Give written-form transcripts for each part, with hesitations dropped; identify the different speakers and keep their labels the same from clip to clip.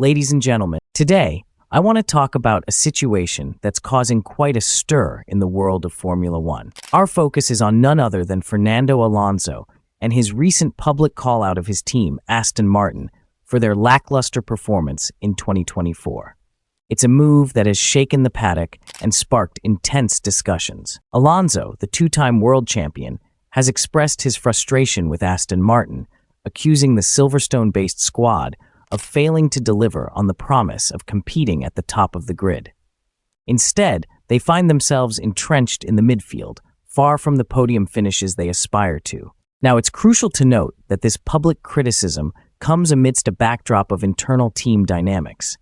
Speaker 1: Ladies and gentlemen, today I want to talk about a situation that's causing quite a stir in the world of Formula One. Our focus is on none other than Fernando Alonso and his recent public call-out of his team, Aston Martin, for their lackluster performance in 2024. It's a move that has shaken the paddock and sparked intense discussions. Alonso, the two-time world champion, has expressed his frustration with Aston Martin, accusing the Silverstone-based squad of failing to deliver on the promise of competing at the top of the grid. Instead, they find themselves entrenched in the midfield, far from the podium finishes they aspire to. Now, it's crucial to note that this public criticism comes amidst a backdrop of internal team dynamics.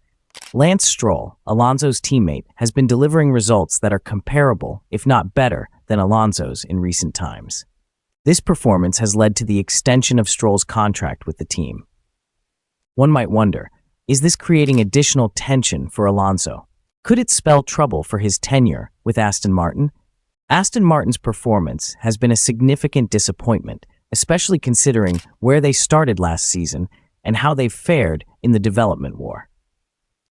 Speaker 1: Lance Stroll, Alonso's teammate, has been delivering results that are comparable, if not better, than Alonso's in recent times. This performance has led to the extension of Stroll's contract with the team. One might wonder, is this creating additional tension for Alonso? Could it spell trouble for his tenure with Aston Martin? Aston Martin's performance has been a significant disappointment, especially considering where they started last season and how they've fared in the development war.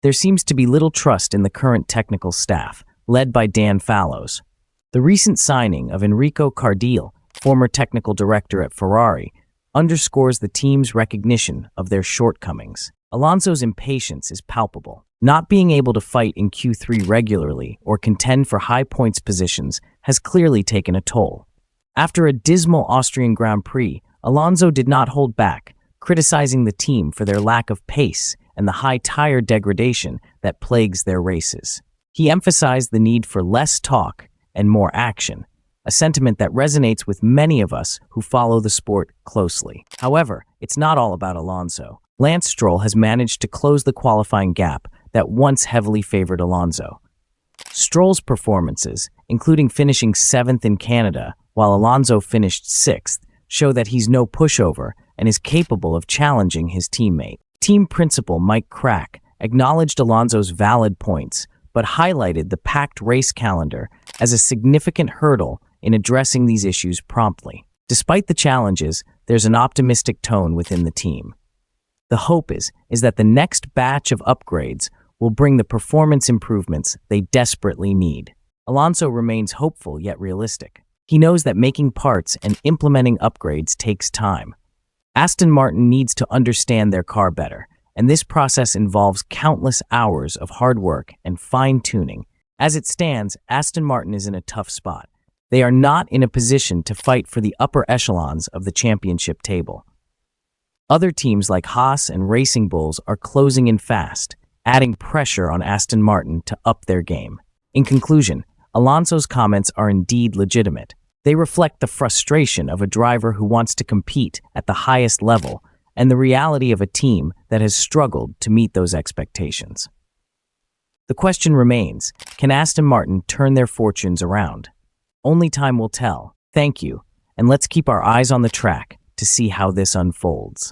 Speaker 1: There seems to be little trust in the current technical staff, led by Dan Fallows. The recent signing of Enrico Cardile, former technical director at Ferrari, underscores the team's recognition of their shortcomings. Alonso's impatience is palpable. Not being able to fight in Q3 regularly or contend for high points positions has clearly taken a toll. After a dismal Austrian Grand Prix, Alonso did not hold back, criticizing the team for their lack of pace and the high tire degradation that plagues their races. He emphasized the need for less talk and more action, a sentiment that resonates with many of us who follow the sport closely. However, it's not all about Alonso. Lance Stroll has managed to close the qualifying gap that once heavily favored Alonso. Stroll's performances, including finishing 7th in Canada while Alonso finished 6th, show that he's no pushover and is capable of challenging his teammate. Team principal Mike Crack acknowledged Alonso's valid points, but highlighted the packed race calendar as a significant hurdle in addressing these issues promptly. Despite the challenges, there's an optimistic tone within the team. The hope is that the next batch of upgrades will bring the performance improvements they desperately need. Alonso remains hopeful yet realistic. He knows that making parts and implementing upgrades takes time. Aston Martin needs to understand their car better, and this process involves countless hours of hard work and fine-tuning. As it stands, Aston Martin is in a tough spot. They are not in a position to fight for the upper echelons of the championship table. Other teams like Haas and Racing Bulls are closing in fast, adding pressure on Aston Martin to up their game. In conclusion, Alonso's comments are indeed legitimate. They reflect the frustration of a driver who wants to compete at the highest level and the reality of a team that has struggled to meet those expectations. The question remains, can Aston Martin turn their fortunes around? Only time will tell. Thank you, and let's keep our eyes on the track to see how this unfolds.